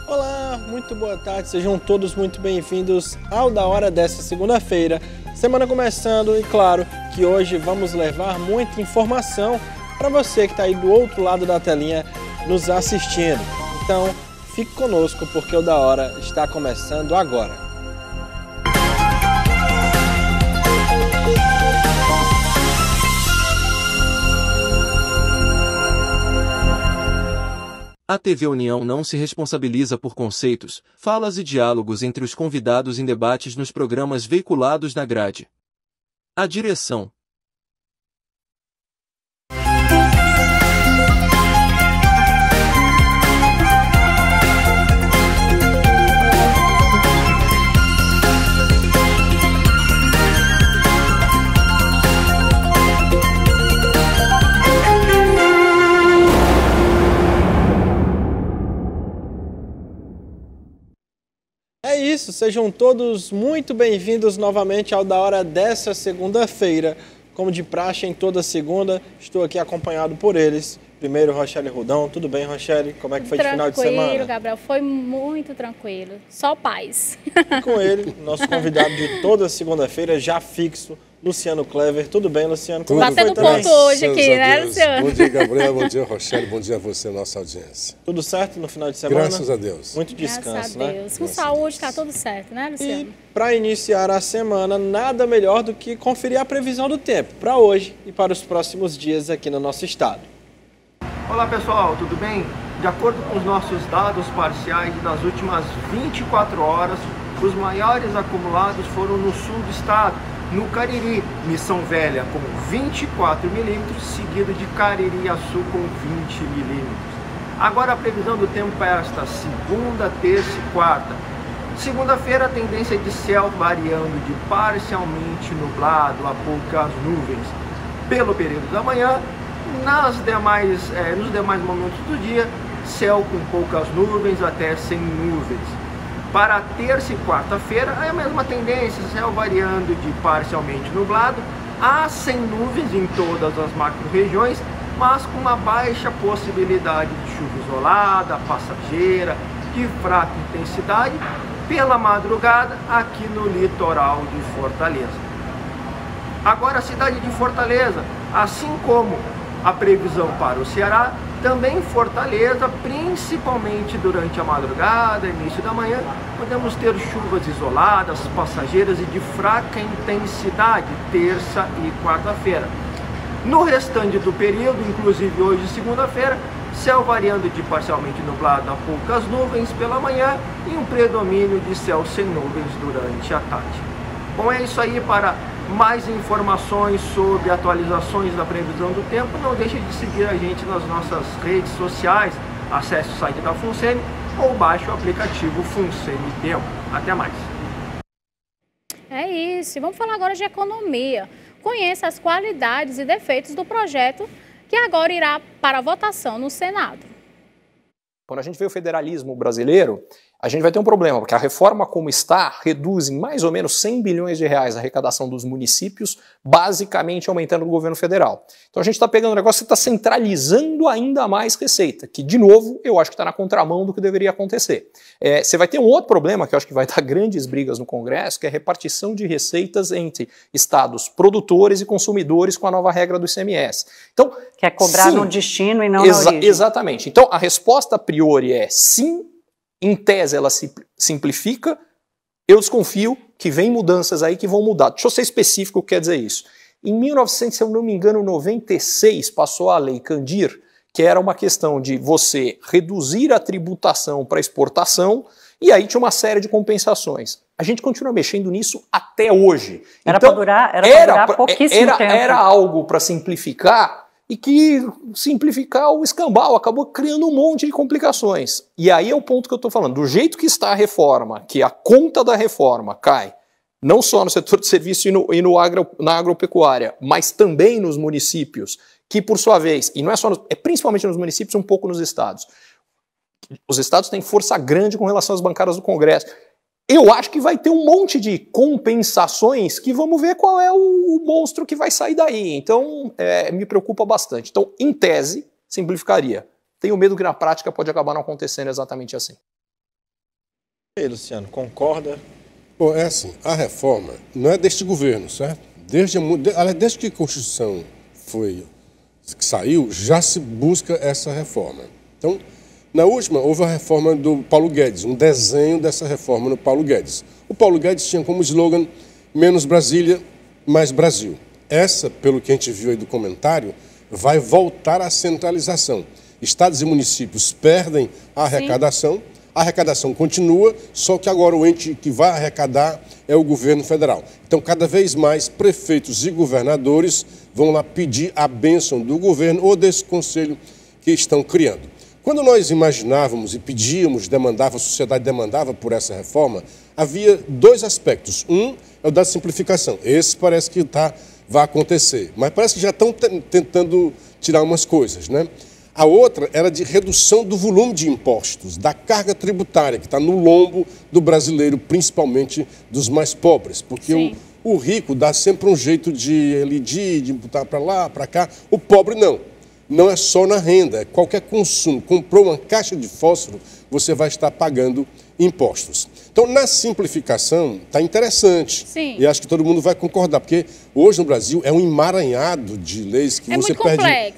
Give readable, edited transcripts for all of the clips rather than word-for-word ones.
Olá, muito boa tarde, sejam todos muito bem-vindos ao Da Hora dessa segunda-feira. Semana começando e claro que hoje vamos levar muita informação para você que está aí do outro lado da telinha nos assistindo. Então, fique conosco porque o Da Hora está começando agora. A TV União não se responsabiliza por conceitos, falas e diálogos entre os convidados em debates nos programas veiculados na grade. A direção. É isso, sejam todos muito bem-vindos novamente ao Da Hora dessa segunda-feira. Como de praxe em toda segunda, estou aqui acompanhado por eles. Primeiro, Rochelle Rudão. Tudo bem, Rochelle? Como é que foi de final de semana? Tranquilo, Gabriel. Foi muito tranquilo. Só paz. E com ele, nosso convidado de toda segunda-feira, já fixo, Luciano Clever. Tudo bem, Luciano? Como batendo ponto hoje aqui, né, Luciano? Bom dia, Gabriel. Bom dia, Rochelle. Bom dia a você, nossa audiência. Tudo certo no final de semana? Graças a Deus. Muito descanso, Graças a Deus. né? Com saúde está tudo certo, né, Luciano? E para iniciar a semana, nada melhor do que conferir a previsão do tempo para hoje e para os próximos dias aqui no nosso estado. Olá pessoal, tudo bem? De acordo com os nossos dados parciais das últimas 24 horas, os maiores acumulados foram no sul do estado, no Cariri, Missão Velha com 24 milímetros, seguido de Caririaçu com 20 milímetros. Agora a previsão do tempo para esta segunda, terça e quarta. Segunda-feira a tendência de céu variando de parcialmente nublado a poucas nuvens. Pelo período da manhã, nos demais momentos do dia, céu com poucas nuvens até sem nuvens. Para terça e quarta-feira é a mesma tendência, céu variando de parcialmente nublado a sem nuvens em todas as macro-regiões, mas com uma baixa possibilidade de chuva isolada, passageira, de fraca intensidade, pela madrugada aqui no litoral de Fortaleza. Agora a cidade de Fortaleza, assim como a previsão para o Ceará, também em Fortaleza, principalmente durante a madrugada, início da manhã, podemos ter chuvas isoladas, passageiras e de fraca intensidade, terça e quarta-feira. No restante do período, inclusive hoje segunda-feira, céu variando de parcialmente nublado a poucas nuvens pela manhã e um predomínio de céu sem nuvens durante a tarde. Bom, é isso aí. Para mais informações sobre atualizações da previsão do tempo, não deixe de seguir a gente nas nossas redes sociais, acesse o site da FUNSEMI ou baixe o aplicativo FUNSEMI Tempo. Até mais! É isso. E vamos falar agora de economia. Conheça as qualidades e defeitos do projeto que agora irá para votação no Senado. Quando a gente vê o federalismo brasileiro, a gente vai ter um problema, porque a reforma como está reduz em mais ou menos 100 bilhões de reais a arrecadação dos municípios, basicamente aumentando o governo federal. Então a gente está pegando um negócio que está centralizando ainda mais receita, que de novo eu acho que está na contramão do que deveria acontecer. Você vai ter um outro problema que eu acho que vai dar grandes brigas no Congresso, que é a repartição de receitas entre estados produtores e consumidores com a nova regra do ICMS. Então, que é cobrar no destino e não na origem. Exatamente. Então a resposta a priori é sim. Em tese ela se simplifica, eu desconfio que vem mudanças aí que vão mudar. Deixa eu ser específico o que quer dizer isso. Em 1900, se eu não me engano, 96, passou a Lei Candir, que era uma questão de você reduzir a tributação para exportação, e aí tinha uma série de compensações. A gente continua mexendo nisso até hoje. Era para durar pouquíssimo tempo. Era algo para simplificar, e que simplificar o escambau acabou criando um monte de complicações. E aí é o ponto que eu estou falando. Do jeito que está a reforma, que a conta da reforma cai, não só no setor de serviço e na agropecuária, mas também nos municípios, que por sua vez, e não é só, é principalmente nos municípios, um pouco nos estados. Os estados têm força grande com relação às bancadas do Congresso. Eu acho que vai ter um monte de compensações que vamos ver qual é o monstro que vai sair daí. Então, me preocupa bastante. Então, em tese, simplificaria. Tenho medo que na prática pode acabar não acontecendo exatamente assim. E aí, Luciano, concorda? Bom, é assim, a reforma não é deste governo, certo? Desde que a Constituição saiu, já se busca essa reforma. Então, na última, houve a reforma do Paulo Guedes, um desenho dessa reforma no Paulo Guedes. O Paulo Guedes tinha como slogan menos Brasília, mais Brasil. Essa, pelo que a gente viu aí do comentário, vai voltar à centralização. Estados e municípios perdem a arrecadação, sim, a arrecadação continua, só que agora o ente que vai arrecadar é o governo federal. Então, cada vez mais prefeitos e governadores vão lá pedir a bênção do governo ou desse conselho que estão criando. Quando nós imaginávamos e pedíamos, a sociedade demandava por essa reforma, havia dois aspectos. Um é o da simplificação. Esse parece que vai acontecer, mas parece que já estão tentando tirar umas coisas, né? A outra era de redução do volume de impostos, da carga tributária, que está no lombo do brasileiro, principalmente dos mais pobres, porque o rico dá sempre um jeito de botar para lá, para cá, o pobre não. Não é só na renda, é qualquer consumo. Comprou uma caixa de fósforo, você vai estar pagando impostos. Então, na simplificação, está interessante. Sim. E acho que todo mundo vai concordar, porque hoje no Brasil é um emaranhado de leis que você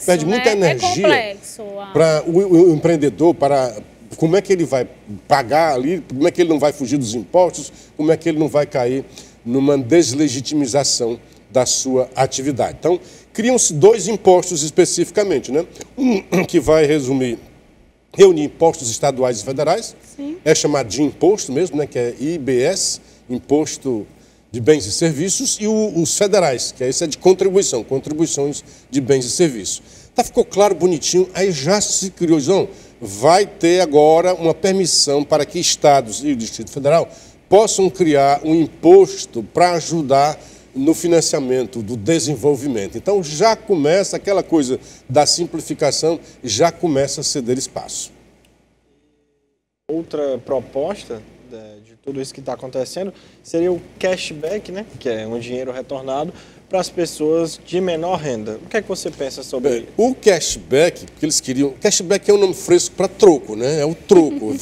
perde muita energia para o empreendedor, para como é que ele vai pagar ali, como é que ele não vai fugir dos impostos, como é que ele não vai cair numa deslegitimização da sua atividade. Então, criam-se dois impostos especificamente, né? Um que vai reunir impostos estaduais e federais, sim, é chamado de imposto mesmo, né? Que é IBS, Imposto de Bens e Serviços, e os federais, que esse é de contribuições de bens e serviços. Tá, ficou claro, bonitinho, aí já se criou, João, vai ter agora uma permissão para que estados e o Distrito Federal possam criar um imposto para ajudar no financiamento do desenvolvimento. Então, já começa aquela coisa da simplificação, já começa a ceder espaço. Outra proposta de tudo isso que está acontecendo seria o cashback, né? Que é um dinheiro retornado para as pessoas de menor renda. O que é que você pensa sobre isso? O cashback, que eles queriam... Cashback é um nome fresco para troco, né? É o troco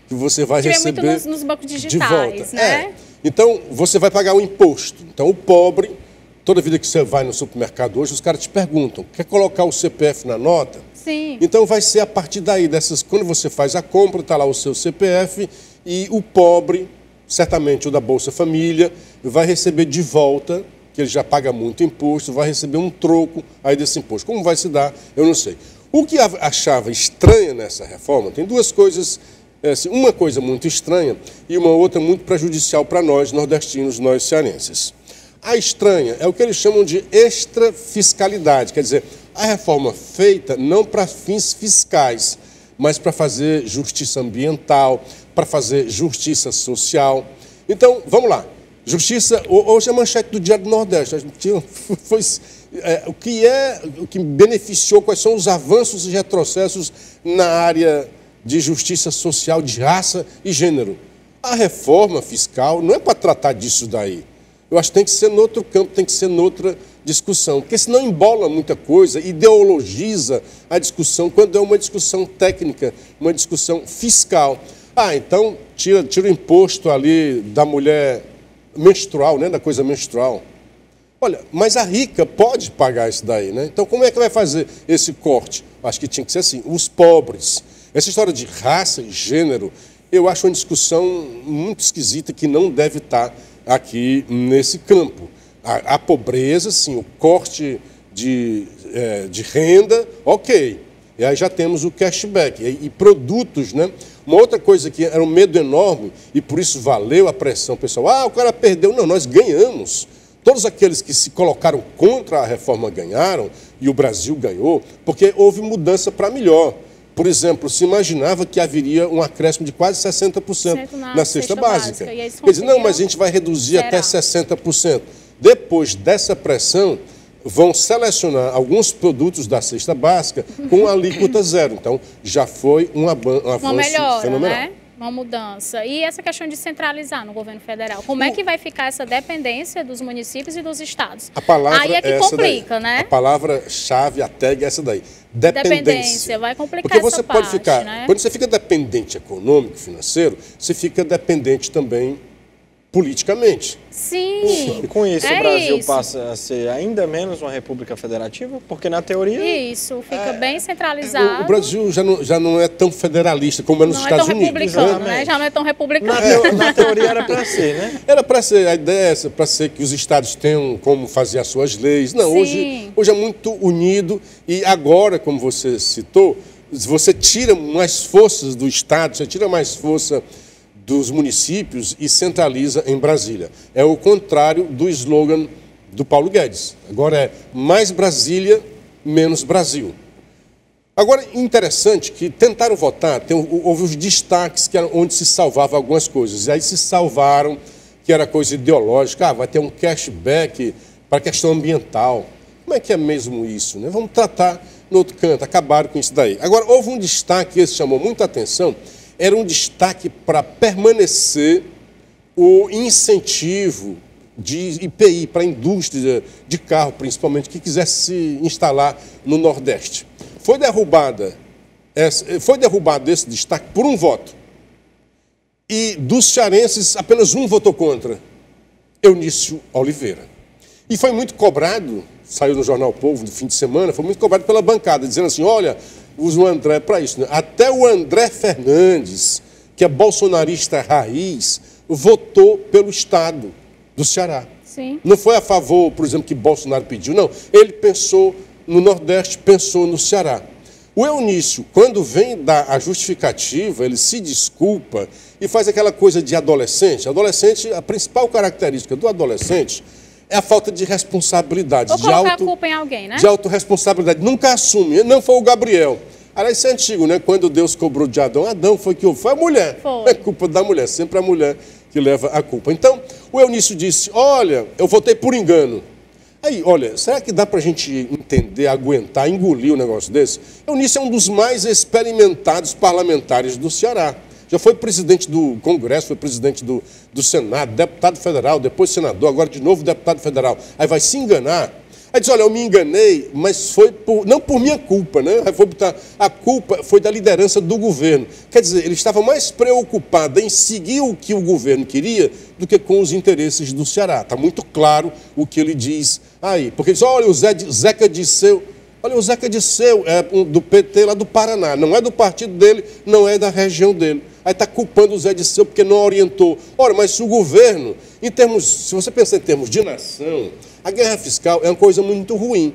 que você vai receber muito nos bancos digitais, de volta, né? Então, você vai pagar o imposto. Então, o pobre, toda vida que você vai no supermercado hoje, os caras te perguntam, quer colocar o CPF na nota? Sim. Então, vai ser a partir daí, quando você faz a compra, está lá o seu CPF, e o pobre, certamente o da Bolsa Família, vai receber de volta, que ele já paga muito imposto, vai receber um troco aí desse imposto. Como vai se dar, eu não sei. O que achava estranha nessa reforma, tem duas coisas. Uma coisa muito estranha e uma outra muito prejudicial para nós, nordestinos, nós cearenses. A estranha é o que eles chamam de extrafiscalidade, quer dizer, a reforma feita não para fins fiscais, mas para fazer justiça ambiental, para fazer justiça social. Então, vamos lá. Justiça, hoje é a manchete do Diário do Nordeste. O que beneficiou, quais são os avanços e retrocessos na área de justiça social, de raça e gênero. A reforma fiscal não é para tratar disso daí. Eu acho que tem que ser no outro campo, tem que ser noutra discussão, porque senão embola muita coisa, ideologiza a discussão, quando é uma discussão técnica, uma discussão fiscal. Então tira o imposto ali da mulher menstrual, né, da coisa menstrual. Olha, mas a rica pode pagar isso daí, né? Então como é que vai fazer esse corte? Acho que tinha que ser assim, os pobres. Essa história de raça e gênero, eu acho uma discussão muito esquisita que não deve estar aqui nesse campo. A pobreza, sim, o corte de renda, ok. E aí já temos o cashback. E produtos, né? Uma outra coisa que era um medo enorme, e por isso valeu a pressão, pessoal. O cara perdeu. Não, nós ganhamos. Todos aqueles que se colocaram contra a reforma ganharam, e o Brasil ganhou, porque houve mudança para melhor. Por exemplo, se imaginava que haveria um acréscimo de quase 60% na cesta básica. Quer dizer, não, mas a gente vai reduzir até 60%. Depois dessa pressão, vão selecionar alguns produtos da cesta básica com alíquota zero. Então, já foi um avanço fenomenal. Né? Uma mudança. E essa questão de centralizar no governo federal, como é que vai ficar essa dependência dos municípios e dos estados? A palavra aí é que complica, daí. né? A palavra-chave, a tag é essa daí. Dependência. Vai complicar porque você essa pode parte, ficar, né? quando você fica dependente econômico, financeiro, você fica dependente também politicamente. Sim. Com isso, o Brasil passa a ser ainda menos uma república federativa, porque na teoria... Isso, fica bem centralizado. O Brasil já não é tão federalista como é nos Estados Unidos. Não é tão republicano, né? Já não é tão republicano. Na teoria era para ser, né? Era para ser, a ideia é essa, para ser que os estados tenham como fazer as suas leis. Não, hoje é muito unido e agora, como você citou, você tira mais forças do estado, você tira mais força dos municípios e centraliza em Brasília. É o contrário do slogan do Paulo Guedes. Agora é mais Brasília, menos Brasil. Agora, interessante que tentaram votar, houve os destaques que era onde se salvava algumas coisas. E aí se salvaram, que era coisa ideológica, vai ter um cashback para a questão ambiental. Como é que é mesmo isso, né? Vamos tratar no outro canto, acabaram com isso daí. Agora, houve um destaque, esse chamou muita atenção, era um destaque para permanecer o incentivo de IPI para a indústria de carro, principalmente, que quisesse se instalar no Nordeste. Foi derrubado esse destaque por um voto. E dos cearenses, apenas um votou contra, Eunício Oliveira. E foi muito cobrado, saiu no Jornal Povo no fim de semana, foi muito cobrado pela bancada, dizendo assim, olha, usa o André para isso. Né? Até o André Fernandes, que é bolsonarista raiz, votou pelo Estado do Ceará. Sim. Não foi a favor, por exemplo, que Bolsonaro pediu, não. Ele pensou no Nordeste, pensou no Ceará. O Eunício, quando vem dar a justificativa, ele se desculpa e faz aquela coisa de adolescente. Adolescente, a principal característica do adolescente é a falta de responsabilidade. Ou colocar a culpa em alguém, né? De autorresponsabilidade. Nunca assume. Não foi o Gabriel. Aliás, isso é antigo, né? Quando Deus cobrou de Adão, Adão foi que foi a mulher. Foi. É culpa da mulher, sempre a mulher que leva a culpa. Então, o Eunício disse, olha, eu votei por engano. Aí, olha, será que dá para a gente entender, aguentar, engolir um negócio desse? Eunício é um dos mais experimentados parlamentares do Ceará. Já foi presidente do Congresso, foi presidente do Senado, deputado federal, depois senador, agora de novo deputado federal. Aí vai se enganar. Aí diz, olha, eu me enganei, mas foi não por minha culpa, né? Aí foi botar, a culpa foi da liderança do governo. Quer dizer, ele estava mais preocupado em seguir o que o governo queria do que com os interesses do Ceará. Está muito claro o que ele diz aí. Porque ele diz, olha, o Zeca Disseu. Olha, o Zeca Disseu é do PT lá do Paraná, não é do partido dele, não é da região dele. Aí está culpando o Zé Disseu porque não orientou. Ora, mas se o governo, se você pensar em termos de nação, a guerra fiscal é uma coisa muito ruim.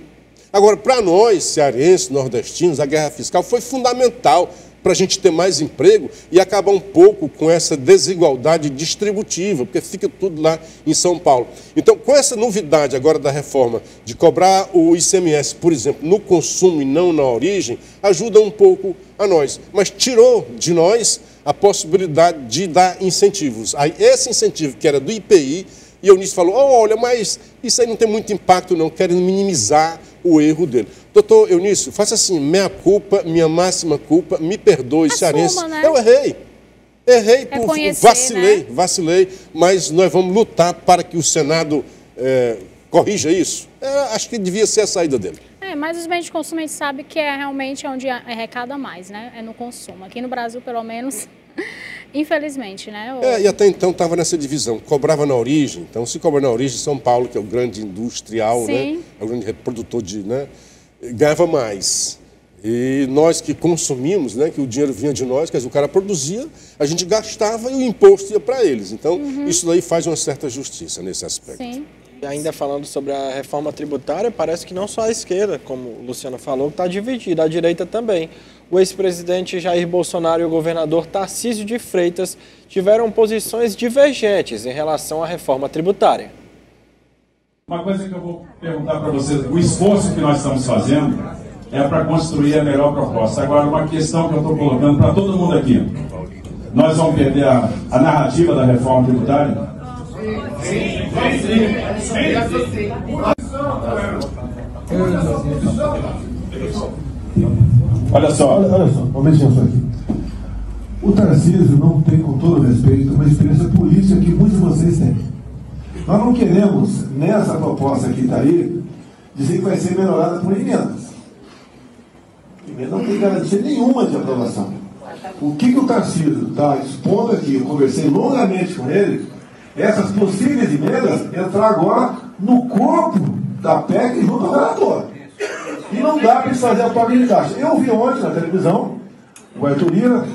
Agora, para nós, cearenses, nordestinos, a guerra fiscal foi fundamental para a gente ter mais emprego e acabar um pouco com essa desigualdade distributiva, porque fica tudo lá em São Paulo. Então, com essa novidade agora da reforma de cobrar o ICMS, por exemplo, no consumo e não na origem, ajuda um pouco a nós. Mas tirou de nós a possibilidade de dar incentivos. Aí, esse incentivo que era do IPI, e Eunício falou, olha, mas isso aí não tem muito impacto não, querem minimizar o erro dele. Doutor Eunício, faça assim, minha culpa, minha máxima culpa, me perdoe, cearense. Né? Eu errei, vacilei, mas nós vamos lutar para que o Senado corrija isso. Acho que devia ser a saída dele. Mas os bens de consumo a gente sabe que é realmente onde arrecada mais, né? É no consumo. Aqui no Brasil, pelo menos, infelizmente, né? E até então estava nessa divisão, cobrava na origem. Então, se cobra na origem, São Paulo, que é o grande industrial, né? É o grande produtor né? Ganhava mais. E nós que consumimos, né? Que o dinheiro vinha de nós, quer dizer, o cara produzia, a gente gastava e o imposto ia para eles. Então, isso daí faz uma certa justiça nesse aspecto. Sim. E ainda falando sobre a reforma tributária, parece que não só a esquerda, como o Luciano falou, está dividida, a direita também. O ex-presidente Jair Bolsonaro e o governador Tarcísio de Freitas tiveram posições divergentes em relação à reforma tributária. Uma coisa que eu vou perguntar para vocês, o esforço que nós estamos fazendo é para construir a melhor proposta. Agora, uma questão que eu estou colocando para todo mundo aqui. Nós vamos perder a narrativa da reforma tributária? Sim. Olha só, vamos mexer isso aqui. O Tarcísio não tem, com todo respeito, uma experiência política que muitos de vocês têm. Nós não queremos, nessa proposta que está aí, dizer que vai ser melhorada por emendas. Emenda não tem garantia nenhuma de aprovação. O que o Tarcísio está expondo aqui, eu conversei longamente com ele, essas possíveis emendas entrar agora no corpo da PEC junto ao relator. E não dá para eles fazer a tua de caixa. Eu vi ontem na televisão o Arthur Lira,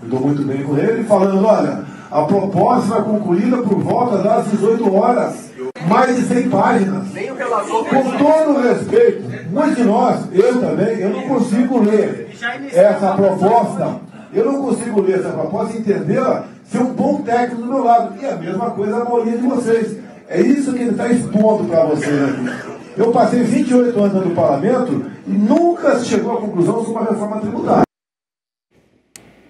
eu estou muito bem com ele, falando, olha, a proposta será concluída por volta das 18 horas, mais de 100 páginas. Com todo o respeito, muitos de nós, eu também, eu não consigo ler essa proposta, e entendê-la, ser um bom técnico do meu lado. E a mesma coisa a maioria de vocês. É isso que ele está expondo para vocês aqui. Eu passei 28 anos no parlamento e nunca se chegou à conclusão sobre uma reforma tributária.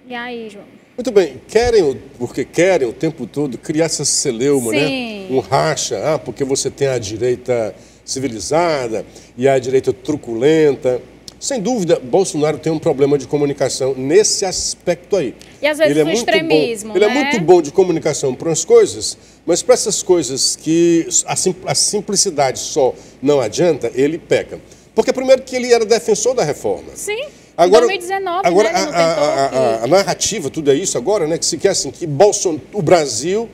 E aí, João? Muito bem, porque querem o tempo todo criar essa celeuma, né? Um racha, porque você tem a direita civilizada e a direita truculenta. Sem dúvida, Bolsonaro tem um problema de comunicação nesse aspecto aí. E às vezes o extremismo, ele é muito bom de comunicação para umas coisas, mas para essas coisas que a simplicidade só não adianta, ele peca. Porque primeiro que ele era defensor da reforma. Sim. Agora, em 2019, agora a narrativa, tudo é isso agora, né? Que se quer assim, que o Brasil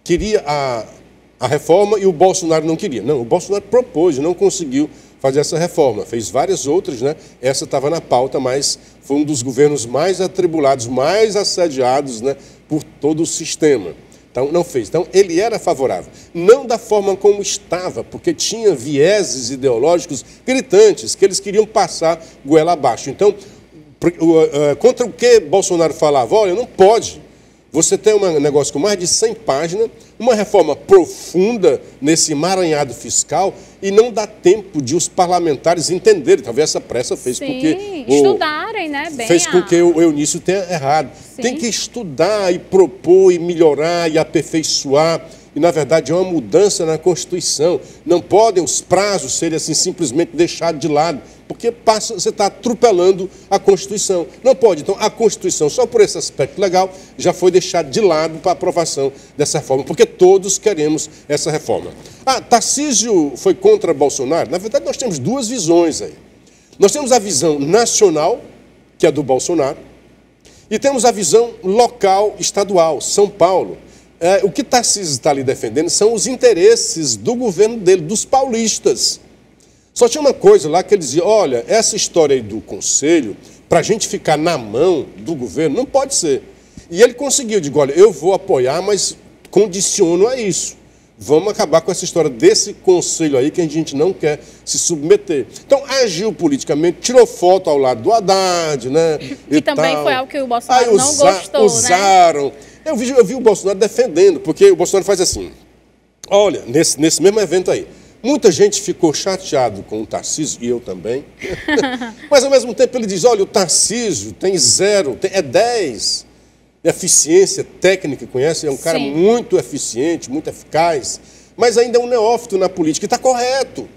queria a reforma e o Bolsonaro não queria. Não, o Bolsonaro propôs e não conseguiu fazer essa reforma. Fez várias outras, né? Essa estava na pauta, mas foi um dos governos mais atribulados, mais assediados, né? Por todo o sistema. Então, não fez. Então, ele era favorável. Não da forma como estava, porque tinha vieses ideológicos gritantes, que eles queriam passar goela abaixo. Então, contra o que Bolsonaro falava? Olha, não pode. Você tem um negócio com mais de 100 páginas, uma reforma profunda nesse emaranhado fiscal e não dá tempo de os parlamentares entenderem. Talvez essa pressa fez com que estudarem, né? Fez com que o Eunício tenha errado. Sim. Tem que estudar e propor e melhorar e aperfeiçoar. E, na verdade, é uma mudança na Constituição. Não podem os prazos serem assim simplesmente deixados de lado, porque você está atropelando a Constituição. Não pode. Então, a Constituição, só por esse aspecto legal, já foi deixada de lado para a aprovação dessa reforma, porque todos queremos essa reforma. Tarcísio foi contra Bolsonaro? Na verdade, nós temos duas visões aí. Nós temos a visão nacional, que é do Bolsonaro, e temos a visão local, estadual, São Paulo. O que Tarcísio está ali defendendo são os interesses do governo dele, dos paulistas. Só tinha uma coisa lá que ele dizia, olha, essa história aí do conselho, para a gente ficar na mão do governo, não pode ser. E ele conseguiu, digo, olha, eu vou apoiar, mas condiciono a isso. Vamos acabar com essa história desse conselho aí que a gente não quer se submeter. Então, agiu politicamente, tirou foto ao lado do Haddad, né? Que também foi algo que o Bolsonaro não gostou, usaram. Né? Eu vi o Bolsonaro defendendo, porque o Bolsonaro faz assim, olha, nesse mesmo evento aí, muita gente ficou chateado com o Tarcísio, e eu também, mas ao mesmo tempo ele diz, olha, o Tarcísio tem 0, é 10, eficiência técnica, conhece, é um cara muito eficiente, muito eficaz, mas ainda é um neófito na política, e está correto.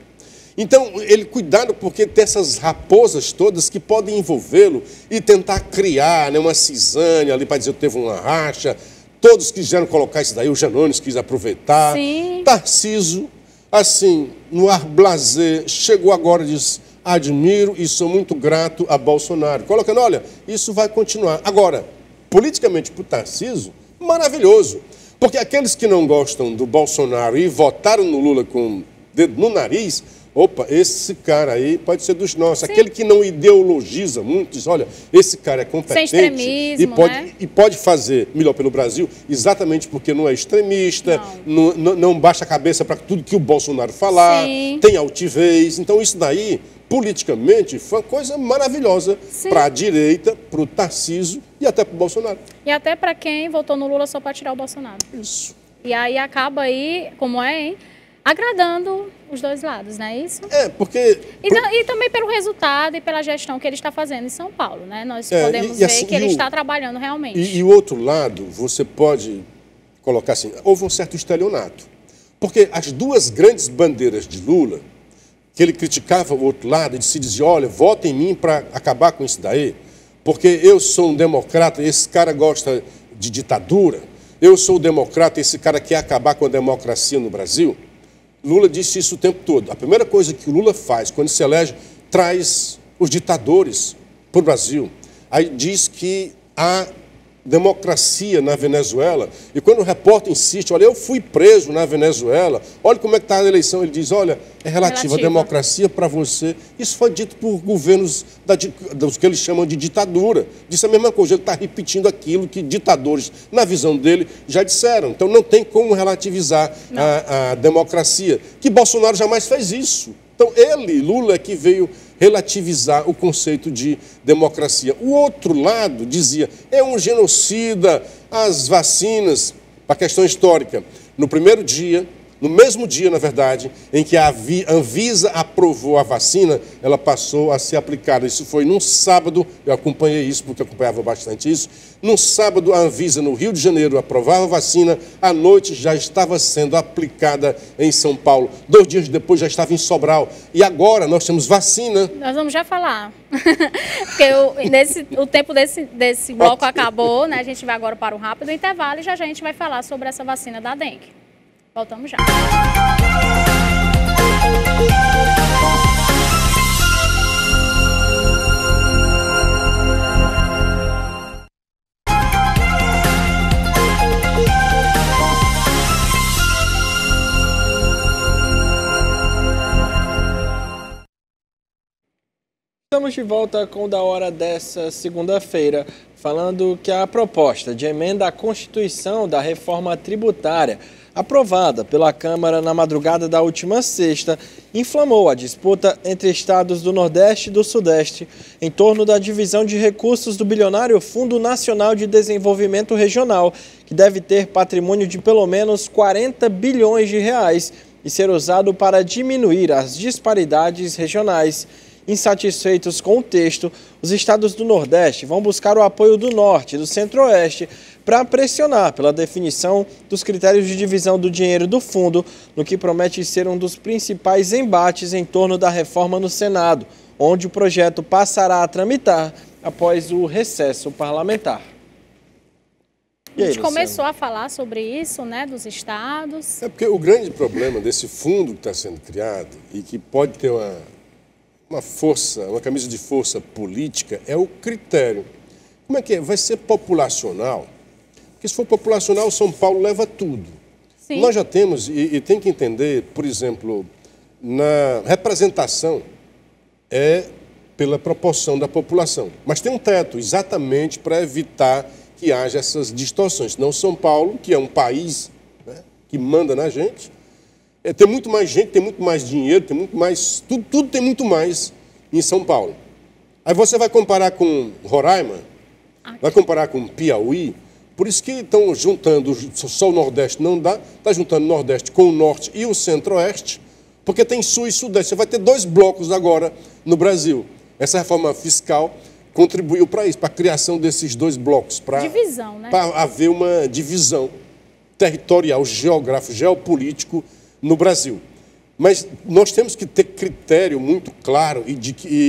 Então, ele cuidado porque tem essas raposas todas que podem envolvê-lo e tentar criar, né, uma cisânia ali para dizer que teve uma racha. Todos quiseram colocar isso daí, o Janones quis aproveitar. Sim. Tarcísio, assim, no ar blasé, chegou agora e diz, admiro e sou muito grato a Bolsonaro. Colocando, olha, isso vai continuar. Agora, politicamente para o Tarcísio, maravilhoso. Porque aqueles que não gostam do Bolsonaro e votaram no Lula com o dedo no nariz, opa, esse cara aí pode ser dos nossos. Sim. Aquele que não ideologiza muito, diz, olha, esse cara é competente. Sem extremismo, e pode fazer melhor pelo Brasil, exatamente porque não é extremista, não baixa a cabeça para tudo que o Bolsonaro falar, tem altivez. Então isso daí, politicamente, foi uma coisa maravilhosa para a direita, para o Tarcísio e até para o Bolsonaro. E até para quem votou no Lula só para tirar o Bolsonaro. Isso. E aí acaba aí, como é, hein? Agradando os dois lados, não é isso? Porque... E também pelo resultado e pela gestão que ele está fazendo em São Paulo, né? Nós podemos ver assim, que ele está trabalhando realmente. E o outro lado, você pode colocar assim, houve um certo estelionato. Porque as duas grandes bandeiras de Lula, que ele criticava o outro lado, e se dizia, olha, vota em mim para acabar com isso daí, porque eu sou um democrata e esse cara gosta de ditadura, eu sou democrata e esse cara quer acabar com a democracia no Brasil. Lula disse isso o tempo todo. A primeira coisa que o Lula faz quando se elege, traz os ditadores para o Brasil. Aí diz que há democracia na Venezuela. E quando o repórter insiste, olha, eu fui preso na Venezuela, olha como é que está a eleição. Ele diz, olha, é relativa a democracia para você. Isso foi dito por governos dos que eles chamam de ditadura. Disse a mesma coisa, ele está repetindo aquilo que ditadores, na visão dele, já disseram. Então não tem como relativizar a democracia, que Bolsonaro jamais fez isso. Então ele, Lula, é que veio relativizar o conceito de democracia. O outro lado dizia, é um genocida, as vacinas, a questão histórica. No primeiro dia, no mesmo dia, na verdade, em que a Anvisa aprovou a vacina, ela passou a ser aplicada. Isso foi num sábado, eu acompanhei isso porque eu acompanhava bastante isso. Num sábado, a Anvisa, no Rio de Janeiro, aprovava a vacina, à noite já estava sendo aplicada em São Paulo. 2 dias depois já estava em Sobral. E agora nós temos vacina. Nós vamos já falar. Porque o tempo desse bloco acabou, né? A gente vai agora para um rápido intervalo e já a gente vai falar sobre essa vacina da dengue. Voltamos já. Estamos de volta com o Da Hora dessa segunda-feira, falando que a proposta de emenda à Constituição da reforma tributária, aprovada pela Câmara na madrugada da última sexta, inflamou a disputa entre estados do Nordeste e do Sudeste em torno da divisão de recursos do bilionário Fundo Nacional de Desenvolvimento Regional, que deve ter patrimônio de pelo menos 40 bilhões de reais e ser usado para diminuir as disparidades regionais. Insatisfeitos com o texto, os estados do Nordeste vão buscar o apoio do Norte e do Centro-Oeste para pressionar pela definição dos critérios de divisão do dinheiro do fundo, no que promete ser um dos principais embates em torno da reforma no Senado, onde o projeto passará a tramitar após o recesso parlamentar. A gente começou a falar sobre isso, né, dos estados. É porque o grande problema desse fundo que está sendo criado e que pode ter uma força, uma camisa de força política, é o critério. Como é que é? Vai ser populacional? Porque se for populacional, São Paulo leva tudo. Sim. Nós já temos, e tem que entender, por exemplo, na representação é pela proporção da população. Mas tem um teto, exatamente para evitar que haja essas distorções. Não São Paulo, que é um país, né, que manda na gente, tem muito mais gente, tem muito mais dinheiro, tem muito mais, tudo tem muito mais em São Paulo. Aí você vai comparar com Roraima, vai comparar com Piauí, por isso que estão juntando, só o Nordeste não dá, está juntando o Nordeste com o Norte e o Centro-Oeste, porque tem Sul e Sudeste. Você vai ter 2 blocos agora no Brasil. Essa reforma fiscal contribuiu para isso, para a criação desses 2 blocos. Divisão, né? Para haver uma divisão territorial, geográfico, geopolítico no Brasil. Mas nós temos que ter critério muito claro e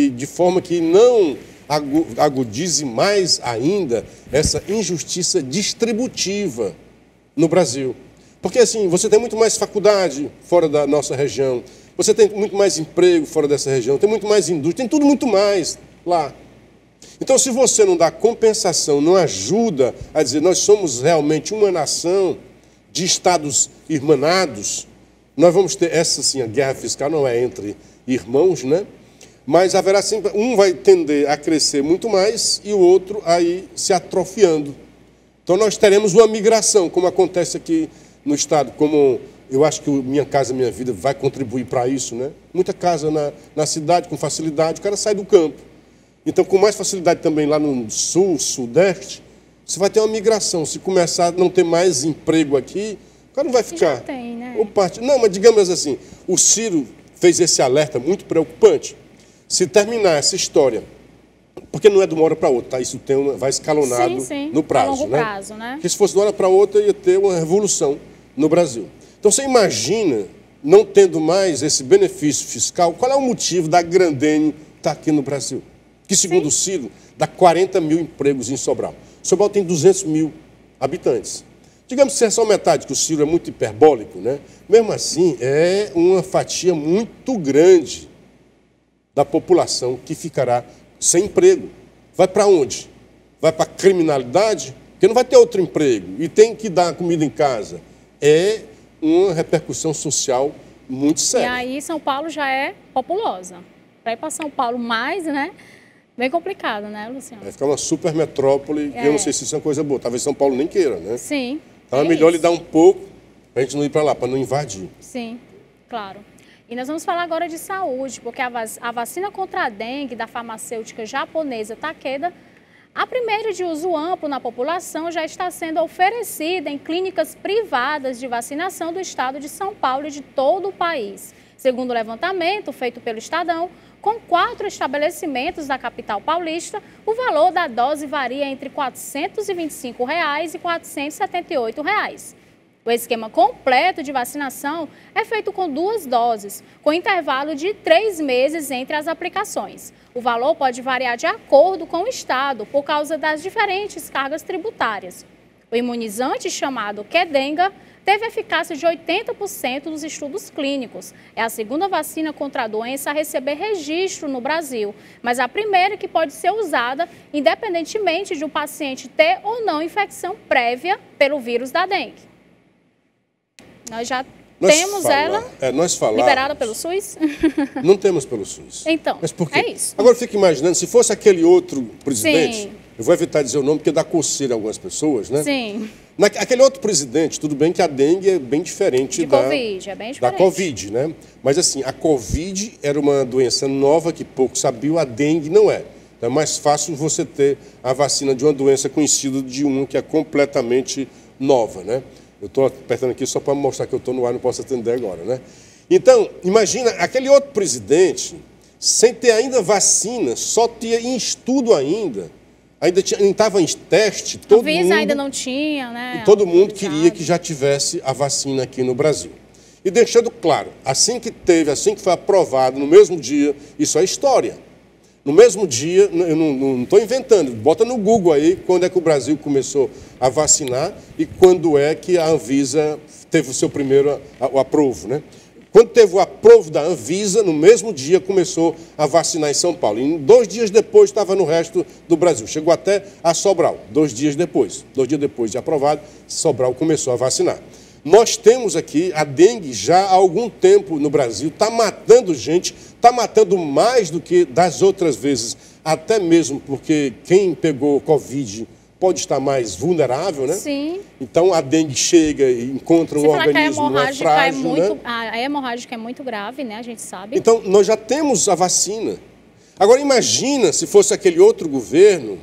de forma que não agudize mais ainda essa injustiça distributiva no Brasil. Porque, assim, você tem muito mais faculdade fora da nossa região, você tem muito mais emprego fora dessa região, tem muito mais indústria, tem tudo muito mais lá. Então, se você não dá compensação, não ajuda a dizer nós somos realmente uma nação de estados irmanados, nós vamos ter essa, sim, a guerra fiscal não é entre irmãos, né? Mas haverá sempre, um vai tender a crescer muito mais e o outro aí se atrofiando. Então nós teremos uma migração, como acontece aqui no estado, como eu acho que o Minha Casa Minha Vida vai contribuir para isso, né? Muita casa na cidade, com facilidade, o cara sai do campo. Então, com mais facilidade também lá no sul, sudeste, você vai ter uma migração. Se começar a não ter mais emprego aqui, o cara não vai ficar. Já tem, né? Não, mas digamos assim, o Ciro fez esse alerta muito preocupante. Se terminar essa história, porque não é de uma hora para outra, tá? Isso vai escalonado no prazo. A longo prazo, né? Porque se fosse de uma hora para outra, ia ter uma revolução no Brasil. Então, você imagina, não tendo mais esse benefício fiscal, qual é o motivo da Grandene estar aqui no Brasil? que, segundo o Ciro, dá 40 mil empregos em Sobral. Sobral tem 200 mil habitantes. Digamos que é só metade, que o Ciro é muito hiperbólico, né? Mesmo assim, é uma fatia muito grande da população que ficará sem emprego. Vai para onde? Vai para a criminalidade? Porque não vai ter outro emprego e tem que dar comida em casa. É uma repercussão social muito séria. E aí São Paulo já é populosa. Para ir para São Paulo mais, né? Bem complicado, né, Luciano? Vai ficar uma super metrópole, e eu não sei se isso é uma coisa boa. Talvez São Paulo nem queira, né? Sim. Então é melhor lidar um pouco para a gente não ir para lá, para não invadir. Sim, claro. E nós vamos falar agora de saúde, porque a vacina contra a dengue da farmacêutica japonesa Takeda, a primeira de uso amplo na população, já está sendo oferecida em clínicas privadas de vacinação do estado de São Paulo e de todo o país. Segundo o levantamento feito pelo Estadão, com 4 estabelecimentos da capital paulista, o valor da dose varia entre R$ 425 e R$ 478. O esquema completo de vacinação é feito com 2 doses, com intervalo de 3 meses entre as aplicações. O valor pode variar de acordo com o estado, por causa das diferentes cargas tributárias. O imunizante chamado Qdenga teve eficácia de 80% nos estudos clínicos. É a segunda vacina contra a doença a receber registro no Brasil, mas a primeira que pode ser usada independentemente de o paciente ter ou não infecção prévia pelo vírus da dengue. Nós já temos ela liberada pelo SUS? Não temos pelo SUS. Então, mas por quê? É isso. Agora eu fico imaginando, se fosse aquele outro presidente, Sim. Eu vou evitar dizer o nome porque dá coceira a algumas pessoas, né? Sim. Aquele outro presidente, tudo bem que a dengue é bem diferente Covid, é bem diferente. da Covid, né? Mas assim, a Covid era uma doença nova que pouco sabiam, a dengue não é. Então é mais fácil você ter a vacina de uma doença conhecida de uma que é completamente nova, né? Eu estou apertando aqui só para mostrar que eu estou no ar, não posso atender agora, né? Então, imagina, aquele outro presidente, sem ter ainda vacina, só tinha em estudo ainda estava em teste, todo mundo ainda não tinha, né? E todo mundo queria que já tivesse a vacina aqui no Brasil. E deixando claro, assim que foi aprovado, no mesmo dia, isso é história. No mesmo dia, eu não estou inventando, bota no Google aí quando é que o Brasil começou a vacinar e quando é que a Anvisa teve o seu primeiro aprovo, né? Quando teve o aprovo da Anvisa, no mesmo dia começou a vacinar em São Paulo. E 2 dias depois estava no resto do Brasil. Chegou até a Sobral, 2 dias depois. 2 dias depois de aprovado, Sobral começou a vacinar. Nós temos aqui a dengue já há algum tempo no Brasil, está matando gente, está matando mais do que das outras vezes, até mesmo porque quem pegou Covid pode estar mais vulnerável, né? Sim. Então a dengue chega e encontra um organismo mais frágil, né? A hemorrágica é muito grave, né? A gente sabe. Então nós já temos a vacina. Agora imagina se fosse aquele outro governo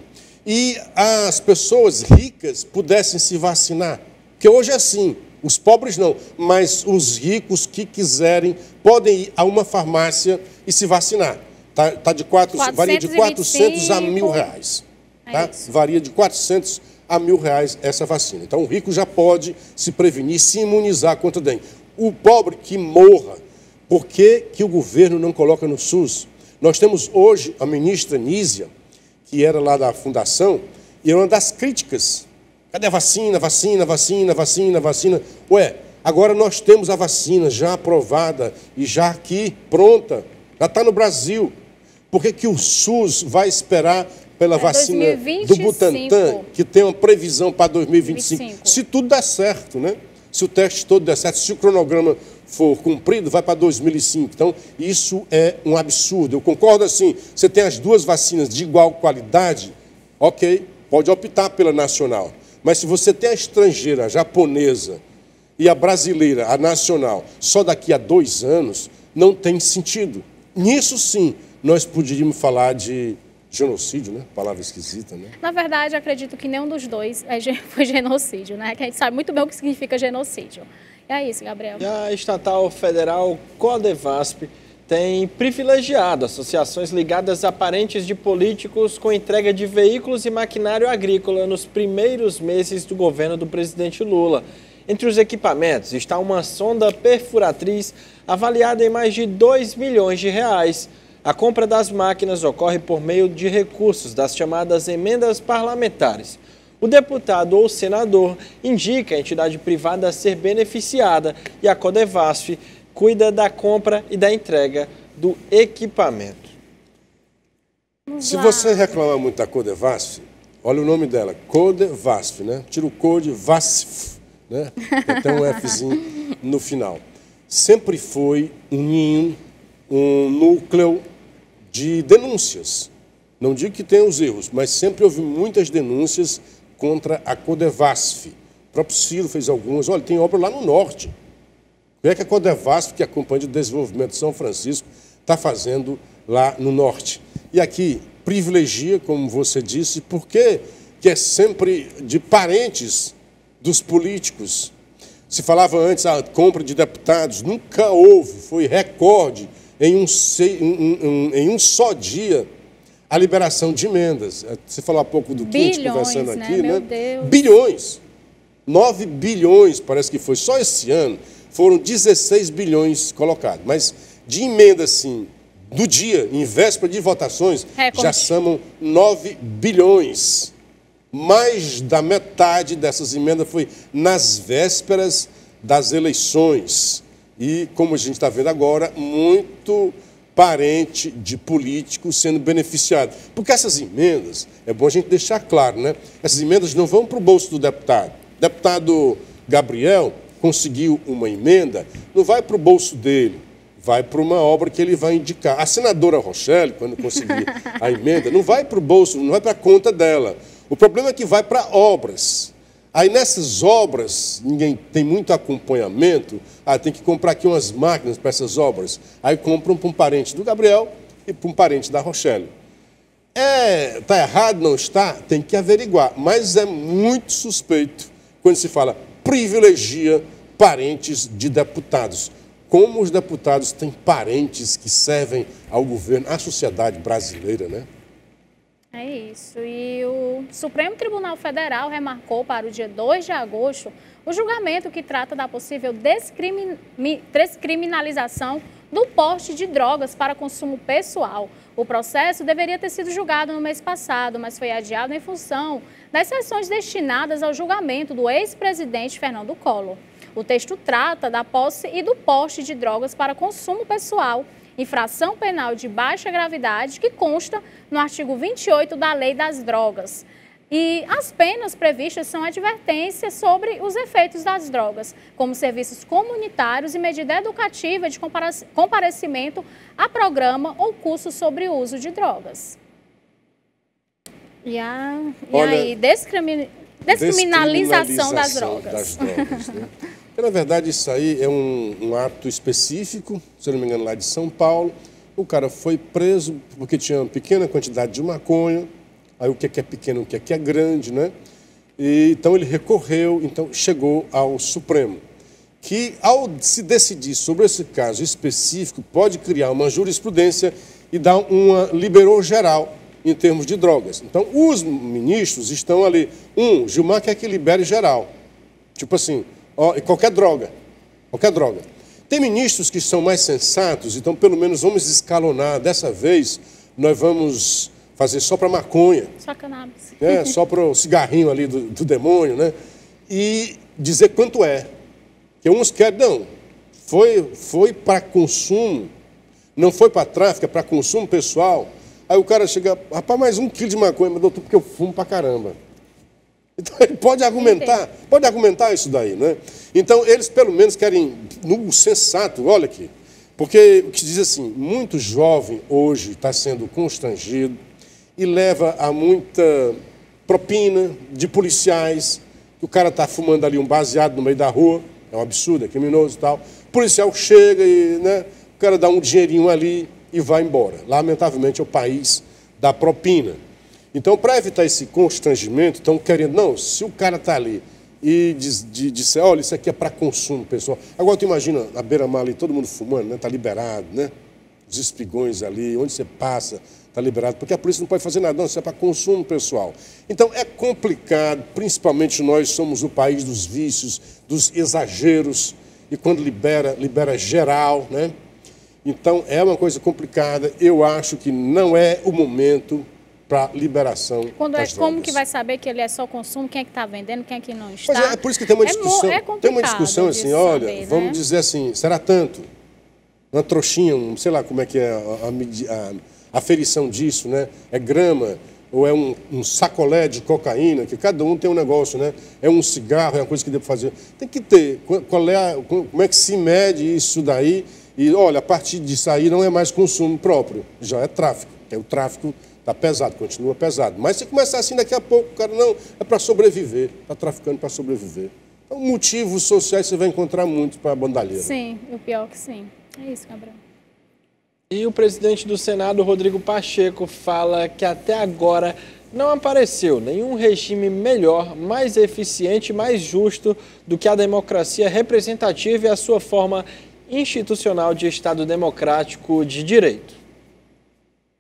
e as pessoas ricas pudessem se vacinar. Porque hoje é assim, os pobres não, mas os ricos que quiserem podem ir a uma farmácia e se vacinar. Varia de 400 a R$1.000. Tá? Varia de 400 a R$1.000 essa vacina. Então, o rico já pode se prevenir, se imunizar contra a dengue. O pobre que morra. Por que o governo não coloca no SUS? Nós temos hoje a ministra Nízia, que era lá da fundação, e é uma das críticas. Cadê a vacina, vacina, vacina, vacina, vacina? Ué, agora nós temos a vacina já aprovada e já aqui, pronta. Já está no Brasil. Por que o SUS vai esperar pela vacina 2025. do Butantan, que tem uma previsão para 2025. Se tudo der certo, né? Se o teste todo der certo, se o cronograma for cumprido, vai para 2005. Então, isso é um absurdo. Eu concordo assim, você tem as 2 vacinas de igual qualidade, ok, pode optar pela nacional. Mas se você tem a estrangeira, a japonesa, e a brasileira, a nacional, só daqui a 2 anos, não tem sentido. Nisso, sim, nós poderíamos falar de genocídio, né? Palavra esquisita, né? Na verdade, acredito que nenhum dos dois foi genocídio, né? Que a gente sabe muito bem o que significa genocídio. E é isso, Gabriel. E a estatal federal Codevasp tem privilegiado associações ligadas a parentes de políticos com entrega de veículos e maquinário agrícola nos primeiros meses do governo do presidente Lula. Entre os equipamentos está uma sonda perfuratriz avaliada em mais de R$2 milhões. A compra das máquinas ocorre por meio de recursos das chamadas emendas parlamentares. O deputado ou senador indica a entidade privada a ser beneficiada e a Codevasf cuida da compra e da entrega do equipamento. Se você reclamar muito da Codevasf, olha o nome dela, Codevasf, né? Tira o code, Vasf, né? Tem um Fzinho no final. Sempre foi um ninho, um núcleo de denúncias. Não digo que tenha os erros, mas sempre houve muitas denúncias contra a Codevasf. O próprio Ciro fez algumas. Olha, tem obra lá no norte. O que a Codevasf, que é a Companhia de Desenvolvimento de São Francisco, está fazendo lá no norte? E aqui privilegia, como você disse, porque que é sempre de parentes dos políticos. Se falava antes a compra de deputados, nunca houve, foi recorde em um só dia a liberação de emendas. Você falou há pouco do Quinte, conversando aqui, né? Meu Deus. Bilhões. 9 bilhões, parece que foi só esse ano, foram 16 bilhões colocados. Mas de emenda, assim, do dia, em véspera de votações, já são 9 bilhões. Mais da metade dessas emendas foi nas vésperas das eleições. E, como a gente está vendo agora, muito parente de políticos sendo beneficiado. Porque essas emendas, é bom a gente deixar claro, né? Essas emendas não vão para o bolso do deputado. O deputado Gabriel conseguiu uma emenda, não vai para o bolso dele, vai para uma obra que ele vai indicar. A senadora Rochelle, quando conseguir a emenda, não vai para o bolso, não vai para a conta dela. O problema é que vai para obras. Aí nessas obras, ninguém tem muito acompanhamento, tem que comprar aqui umas máquinas para essas obras. Aí compram para um parente do Gabriel e para um parente da Rochelle. Está errado, não está? Tem que averiguar. Mas é muito suspeito quando se fala privilegia parentes de deputados. Como os deputados têm parentes que servem ao governo, à sociedade brasileira, né? É isso. E o Supremo Tribunal Federal remarcou para o dia 2 de agosto o julgamento que trata da possível descriminalização do porte de drogas para consumo pessoal. O processo deveria ter sido julgado no mês passado, mas foi adiado em função das sessões destinadas ao julgamento do ex-presidente Fernando Collor. O texto trata da posse e do porte de drogas para consumo pessoal, infração penal de baixa gravidade que consta no artigo 28 da Lei das Drogas. E as penas previstas são advertências sobre os efeitos das drogas, como serviços comunitários e medida educativa de comparecimento a programa ou curso sobre o uso de drogas. Aí, descriminalização das drogas. Né? Porque, na verdade, isso aí é um ato específico, se não me engano, lá de São Paulo. O cara foi preso porque tinha uma pequena quantidade de maconha. Aí o que é pequeno, o que é grande, né? E, então ele recorreu, então chegou ao Supremo, que ao se decidir sobre esse caso específico, pode criar uma jurisprudência e dar uma liberou geral em termos de drogas. Então os ministros estão ali. Gilmar quer que libere geral. Tipo assim, qualquer droga. Qualquer droga. Tem ministros que são mais sensatos, então pelo menos vamos escalonar. Dessa vez nós vamos fazer só para maconha. Só cannabis. Só para o cigarrinho ali do demônio, né? E dizer quanto é. Porque uns querem, não, foi para consumo, não foi para tráfico, é para consumo pessoal. Aí o cara chega, rapaz, mais 1 quilo de maconha, mas doutor, porque eu fumo para caramba. Então ele pode argumentar isso daí, né? Então eles pelo menos querem, no sensato, olha aqui, porque o que diz assim, muito jovem hoje está sendo constrangido, e leva a muita propina de policiais, que o cara está fumando ali um baseado no meio da rua, é um absurdo, é criminoso e tal. O policial chega e o cara dá um dinheirinho ali e vai embora. Lamentavelmente é o país da propina. Então, para evitar esse constrangimento, estão querendo, não, se o cara está ali e disser, olha, isso aqui é para consumo pessoal. Agora tu imagina a beira-mar ali, todo mundo fumando, né? Está liberado, né? Os espigões ali, onde você passa, está liberado, porque a polícia não pode fazer nada, não, isso é para consumo pessoal. Então é complicado, principalmente nós somos o país dos vícios, dos exageros, e quando libera geral, né? Então, é uma coisa complicada. Eu acho que não é o momento para liberação das drogas. Como que vai saber que ele é só consumo? Quem é que está vendendo? Quem é que não está? Pois é por isso que tem uma discussão. Tem uma discussão assim, olha, saber, vamos dizer assim, será tanto? Uma trouxinha, sei lá como é que é a aferição disso, né? É grama, ou é um sacolé de cocaína, que cada um tem um negócio, né? É um cigarro, é uma coisa que deve fazer. Tem que ter, como é que se mede isso daí? E, olha, a partir disso aí não é mais consumo próprio, já é tráfico. O tráfico está pesado, continua pesado. Mas se começar assim daqui a pouco, o cara não, é para sobreviver, está traficando para sobreviver. Então, motivos sociais você vai encontrar muitos para a bandalheira. Sim, o pior que sim. É isso, Gabriel. E o presidente do Senado, Rodrigo Pacheco, fala que até agora não apareceu nenhum regime melhor, mais eficiente e mais justo do que a democracia representativa e a sua forma institucional de Estado democrático de direito.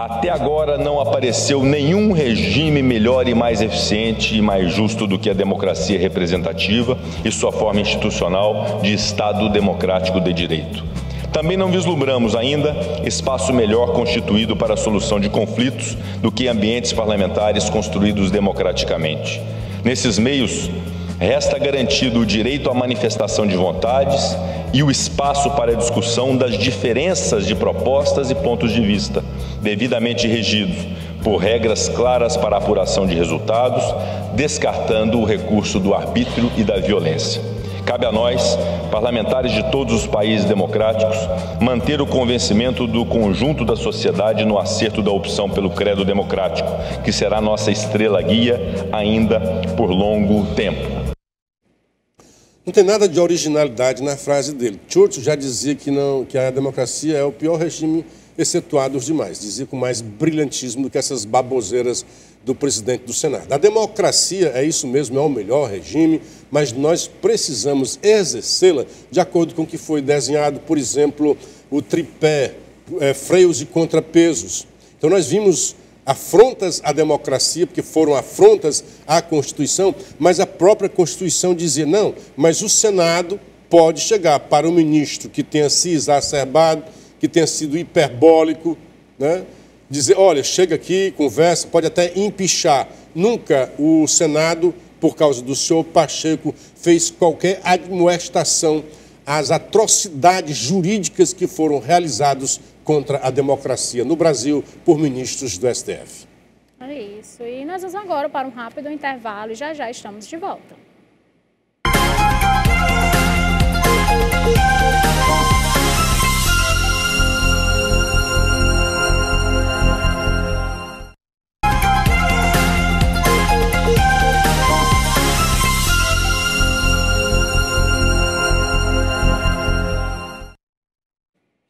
Até agora não apareceu nenhum regime melhor e mais eficiente e mais justo do que a democracia representativa e sua forma institucional de Estado democrático de direito. Também não vislumbramos ainda espaço melhor constituído para a solução de conflitos do que ambientes parlamentares construídos democraticamente. Nesses meios, resta garantido o direito à manifestação de vontades e o espaço para a discussão das diferenças de propostas e pontos de vista, devidamente regidos por regras claras para a apuração de resultados, descartando o recurso do arbítrio e da violência. Cabe a nós, parlamentares de todos os países democráticos, manter o convencimento do conjunto da sociedade no acerto da opção pelo credo democrático, que será nossa estrela guia ainda por longo tempo. Não tem nada de originalidade na frase dele. Churchill já dizia que a democracia é o pior regime, excetuado os demais. Dizia com mais brilhantismo do que essas baboseiras do presidente do Senado. A democracia é isso mesmo, é o melhor regime, mas nós precisamos exercê-la de acordo com o que foi desenhado, por exemplo, o tripé, freios e contrapesos. Então nós vimos afrontas à democracia, porque foram afrontas à Constituição, mas a própria Constituição dizia, não, mas o Senado pode chegar para o ministro que tenha se exacerbado, que tenha sido hiperbólico, né? Dizer, olha, chega aqui, conversa, pode até empichar. Nunca o Senado, por causa do senhor Pacheco, fez qualquer admoestação às atrocidades jurídicas que foram realizadas contra a democracia no Brasil por ministros do STF. É isso. E nós vamos agora para um rápido intervalo e já já estamos de volta.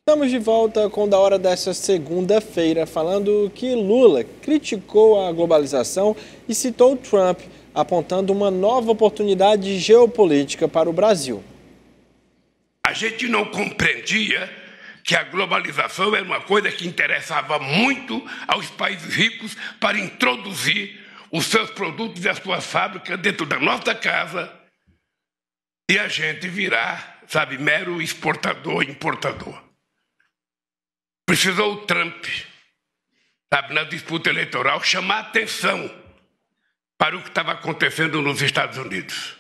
Estamos de volta com o Da Hora dessa segunda-feira, falando que Lula criticou a globalização e citou Trump, apontando uma nova oportunidade geopolítica para o Brasil. A gente não compreendia que a globalização era uma coisa que interessava muito aos países ricos para introduzir os seus produtos e as suas fábricas dentro da nossa casa e a gente virar, sabe, mero exportador e importador. Precisou o Trump, sabe, na disputa eleitoral, chamar atenção para o que estava acontecendo nos Estados Unidos.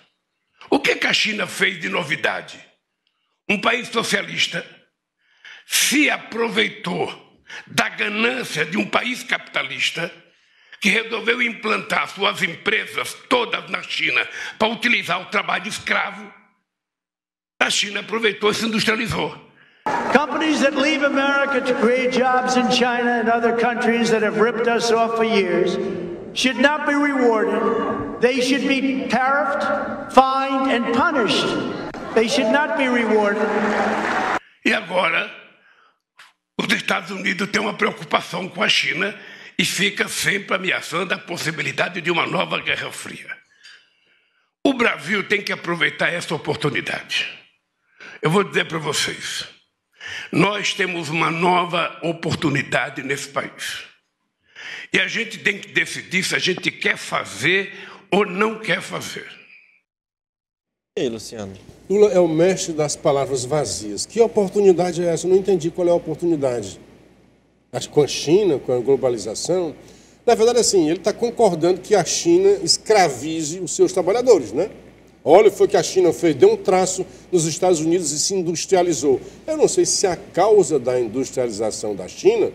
O que a China fez de novidade? Um país socialista se aproveitou da ganância de um país capitalista que resolveu implantar suas empresas todas na China para utilizar o trabalho escravo. A China aproveitou e se industrializou. Companies that leave America to create jobs in China and other countries that have ripped us off for years should not be rewarded. They should be tariffed, fined and punished. They should not be rewarded. E agora, os Estados Unidos têm uma preocupação com a China e fica sempre ameaçando a possibilidade de uma nova Guerra Fria. O Brasil tem que aproveitar essa oportunidade. Eu vou dizer para vocês, nós temos uma nova oportunidade nesse país. E a gente tem que decidir se a gente quer fazer ou não quer fazer. E aí, Luciano? Lula é o mestre das palavras vazias. Que oportunidade é essa? Eu não entendi qual é a oportunidade. Acho que com a China, com a globalização... Na verdade, assim, ele está concordando que a China escravize os seus trabalhadores, né? Olha, foi o que a China fez, deu um traço nos Estados Unidos e se industrializou. Eu não sei se a causa da industrialização da China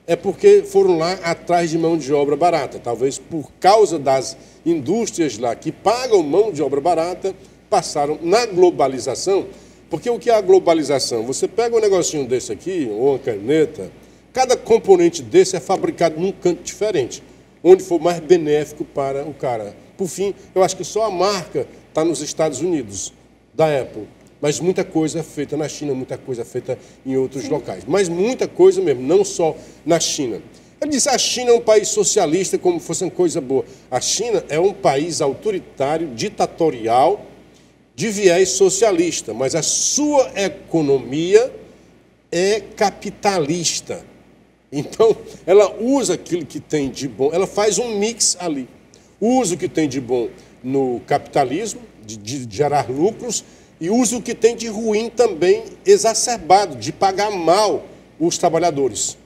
é porque foram lá atrás de mão de obra barata. Talvez por causa das indústrias lá que pagam mão de obra barata, passaram na globalização. Porque o que é a globalização? Você pega um negocinho desse aqui, ou uma caneta, cada componente desse é fabricado num canto diferente, onde for mais benéfico para o cara. Por fim, eu acho que só a marca está nos Estados Unidos, da Apple. Mas muita coisa é feita na China, muita coisa é feita em outros locais. Mas muita coisa mesmo, não só na China. Ele disse que a China é um país socialista, como fosse uma coisa boa. A China é um país autoritário, ditatorial, de viés socialista, mas a sua economia é capitalista. Então, ela usa aquilo que tem de bom, ela faz um mix ali. Usa o que tem de bom no capitalismo, de gerar lucros, e usa o que tem de ruim também exacerbado, de pagar mal os trabalhadores.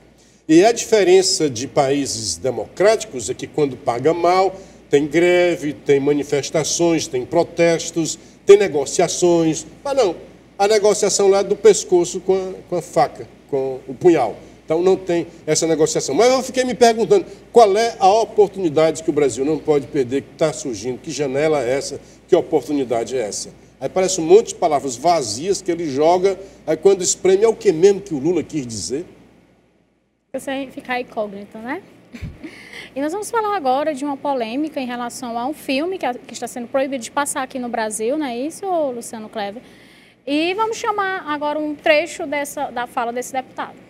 E a diferença de países democráticos é que quando paga mal, tem greve, tem manifestações, tem protestos, tem negociações. Mas não, a negociação lá é do pescoço com a faca, com o punhal. Então não tem essa negociação. Mas eu fiquei me perguntando qual é a oportunidade que o Brasil não pode perder, que está surgindo, que janela é essa, que oportunidade é essa. Aí parece um monte de palavras vazias que ele joga, aí quando espreme é o que mesmo que o Lula quis dizer? Você ficar incógnito, né? E nós vamos falar agora de uma polêmica em relação a um filme que está sendo proibido de passar aqui no Brasil, não é isso, Luciano Clever? E vamos chamar agora um trecho da fala desse deputado.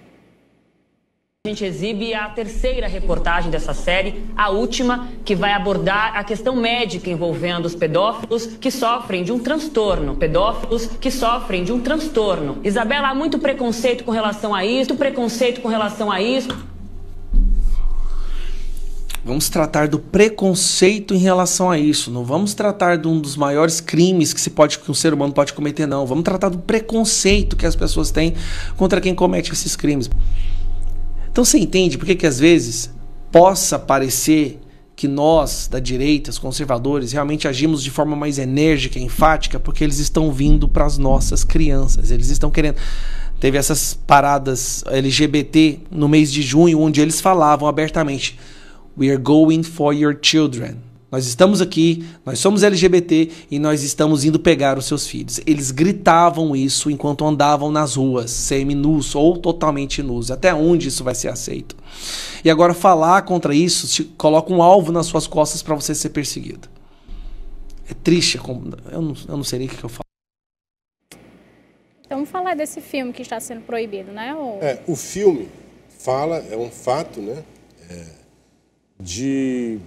A gente exibe a terceira reportagem dessa série, a última, que vai abordar a questão médica envolvendo os pedófilos que sofrem de um transtorno. Pedófilos que sofrem de um transtorno. Isabela, há muito preconceito com relação a isso, Vamos tratar do preconceito em relação a isso. Não vamos tratar de um dos maiores crimes que um ser humano pode cometer, não. Vamos tratar do preconceito que as pessoas têm contra quem comete esses crimes. Então você entende por que às vezes possa parecer que nós, da direita, os conservadores, realmente agimos de forma mais enérgica e enfática, porque eles estão vindo para as nossas crianças, eles estão querendo... Teve essas paradas LGBT no mês de junho, onde eles falavam abertamente: "We are going for your children." Nós estamos aqui, nós somos LGBT e nós estamos indo pegar os seus filhos. Eles gritavam isso enquanto andavam nas ruas, semi-nus ou totalmente nus. Até onde isso vai ser aceito? E agora falar contra isso te coloca um alvo nas suas costas para você ser perseguido. É triste, eu não sei nem o que eu falo. Então vamos falar desse filme que está sendo proibido, né? O filme fala, é um fato, né? De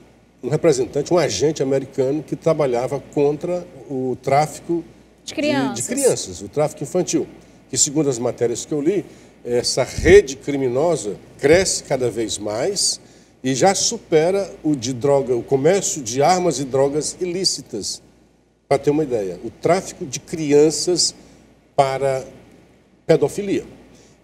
um representante, um agente americano que trabalhava contra o tráfico de crianças, o tráfico infantil. Que, segundo as matérias que eu li, essa rede criminosa cresce cada vez mais e já supera o comércio de armas e drogas ilícitas. Para ter uma ideia, o tráfico de crianças para pedofilia.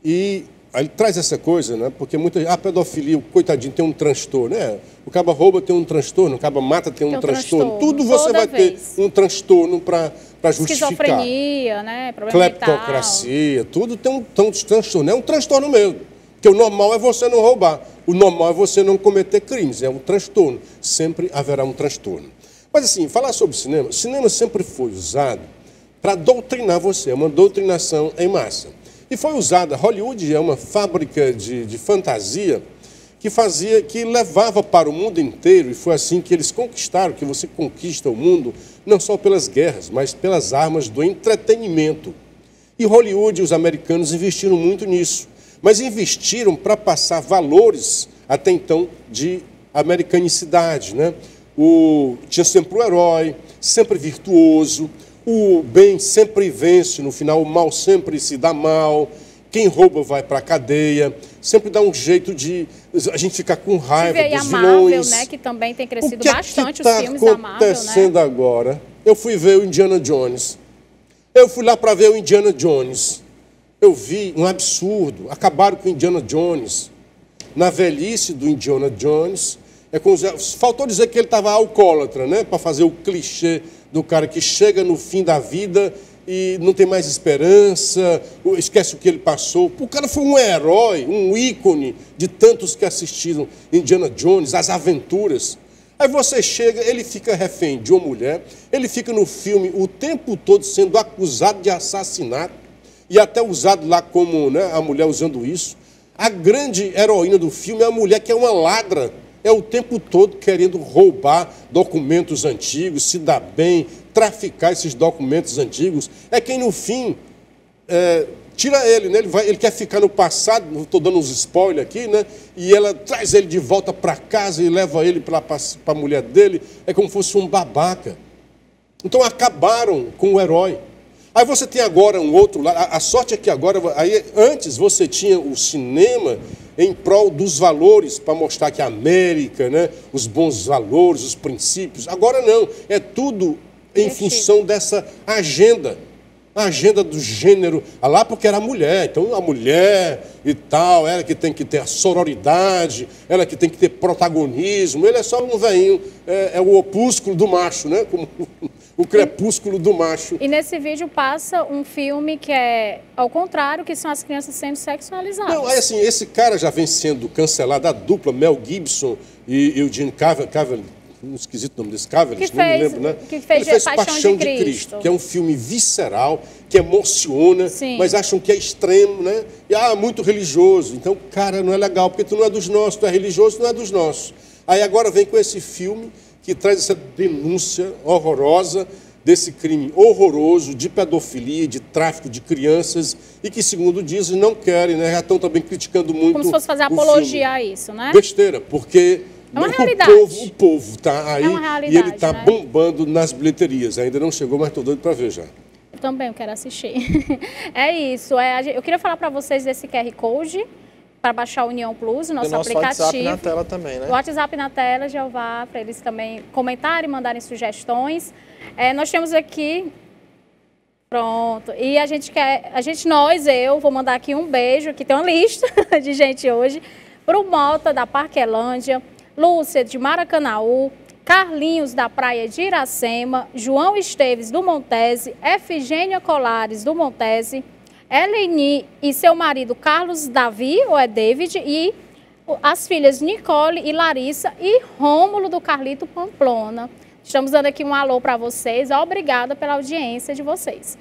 E aí ele traz essa coisa, né? Porque a pedofilia, o coitadinho tem um transtorno, né? O caba rouba tem um transtorno, o caba mata tem um transtorno. Tudo você vai ter um transtorno para justificar. Esquizofrenia, né? Cleptocracia, tudo tem um transtorno. É um transtorno mesmo. Porque o normal é você não roubar. O normal é você não cometer crimes. É um transtorno. Sempre haverá um transtorno. Mas assim, falar sobre cinema, cinema sempre foi usado para doutrinar você. É uma doutrinação em massa. E foi usada, Hollywood é uma fábrica de fantasia que levava para o mundo inteiro, e foi assim que eles conquistaram, que você conquista o mundo, não só pelas guerras, mas pelas armas do entretenimento. E Hollywood, os americanos investiram muito nisso, mas investiram para passar valores, até então, de americanicidade, né? Tinha sempre o herói, sempre virtuoso, o bem sempre vence, no final o mal sempre se dá mal, quem rouba vai para a cadeia, sempre dá um jeito de a gente ficar com raiva dos vilões. Marvel, né, que também tem crescido bastante os filmes da Marvel, né? O que está acontecendo agora? eu fui ver o Indiana Jones. Eu fui lá para ver o Indiana Jones. Eu vi um absurdo. Acabaram com o Indiana Jones. Na velhice do Indiana Jones, faltou dizer que ele estava alcoólatra, né? Para fazer o clichê do cara que chega no fim da vida e não tem mais esperança, esquece o que ele passou. O cara foi um herói, um ícone de tantos que assistiram Indiana Jones, as aventuras. Aí você chega, ele fica refém de uma mulher, ele fica no filme o tempo todo sendo acusado de assassinato e até usado lá como, né, a mulher usando isso. A grande heroína do filme é a mulher que é uma ladra, é o tempo todo querendo roubar documentos antigos, se dar bem, traficar esses documentos antigos. É quem, no fim, tira ele, né? Ele quer ficar no passado, estou dando uns spoilers aqui, né? E ela traz ele de volta para casa e leva ele para a mulher dele. É como se fosse um babaca. Então acabaram com o herói. Aí você tem agora um outro lado. A sorte é que agora, antes você tinha o cinema em prol dos valores, para mostrar que a América, né, os bons valores, os princípios. Agora não, é tudo em função dessa agenda. A agenda do gênero, lá porque era mulher, então a mulher e tal, ela que tem que ter a sororidade, ela que tem que ter protagonismo, ele é só um velhinho, é o opúsculo do macho, né? Como o crepúsculo do macho. E nesse vídeo passa um filme que é ao contrário, que são as crianças sendo sexualizadas. Não, aí assim, esse cara já vem sendo cancelado, a dupla Mel Gibson e o Gene Cavill, um esquisito nome desse Cavill, não me lembro, né? Que fez, ele fez Paixão de Cristo, que é um filme visceral, que emociona, mas acham que é extremo, né? E muito religioso. Então, cara, não é legal, porque tu não é dos nossos, tu é religioso, não é dos nossos. Aí agora vem com esse filme que traz essa denúncia horrorosa desse crime horroroso de pedofilia, de tráfico de crianças e que, segundo dizem, não querem, né? Já estão também criticando muito. Como se fosse fazer apologia a isso, né? Besteira, porque é uma realidade. O povo está aí e ele está bombando nas bilheterias. Ainda não chegou, mas estou doido para ver já. Eu também quero assistir. É isso. Eu queria falar para vocês desse QR Code para baixar o União Plus, o nosso aplicativo. O WhatsApp na tela também, né? O WhatsApp na tela, Jeová, para eles também comentarem, mandarem sugestões. Nós temos aqui... Pronto. E eu vou mandar aqui um beijo, aqui tem uma lista de gente hoje, para o Mota da Parquelândia, Lúcia de Maracanaú, Carlinhos da Praia de Iracema, João Esteves do Montese, Efigênia Colares do Montese, Eleni e seu marido Carlos Davi, ou é David, e as filhas Nicole e Larissa e Rômulo do Carlito Pamplona. Estamos dando aqui um alô para vocês. Obrigada pela audiência de vocês.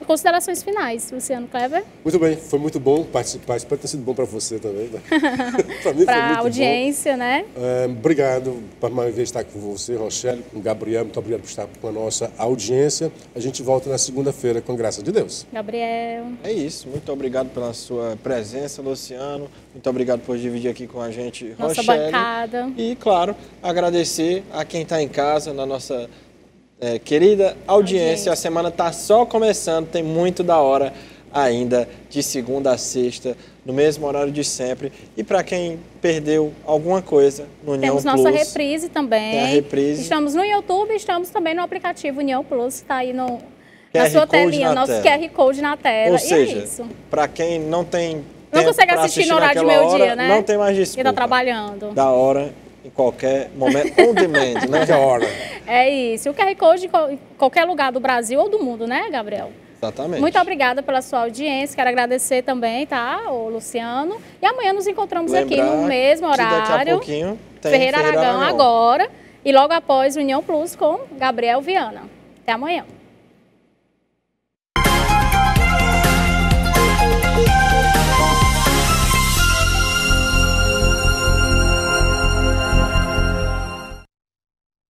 Considerações finais, Luciano Kleber? Muito bem, foi muito bom participar. Espero ter sido bom para você também. Né? Para mim foi muito bom. Para a audiência, né? Obrigado por mais uma vez estar com você, Rochelle, com o Gabriel. Muito obrigado por estar com a nossa audiência. A gente volta na segunda-feira, com graça de Deus. Gabriel. É isso. Muito obrigado pela sua presença, Luciano. Muito obrigado por dividir aqui com a gente, Rochelle. Nossa bancada. E, claro, agradecer a quem está em casa, na nossa... querida audiência, a semana está só começando, tem muito da hora ainda, de segunda a sexta, no mesmo horário de sempre. E para quem perdeu alguma coisa no União Plus... Temos nossa reprise também. Tem a reprise. Estamos no YouTube, estamos também no aplicativo União Plus, está aí na sua telinha, nosso QR Code na tela. Ou seja, para quem não tem não consegue assistir no horário de meio-dia, né? Não tem mais desculpa. Ele está trabalhando. Da hora... em qualquer momento, on demand, né? Qualquer hora. É isso. O QR Code em qualquer lugar do Brasil ou do mundo, né, Gabriel? Exatamente. Muito obrigada pela sua audiência. Quero agradecer também, tá, o Luciano. E amanhã nos encontramos aqui no mesmo horário. Daqui a pouquinho tem Ferreira Aragão agora. E logo após União Plus com Gabriel Viana. Até amanhã.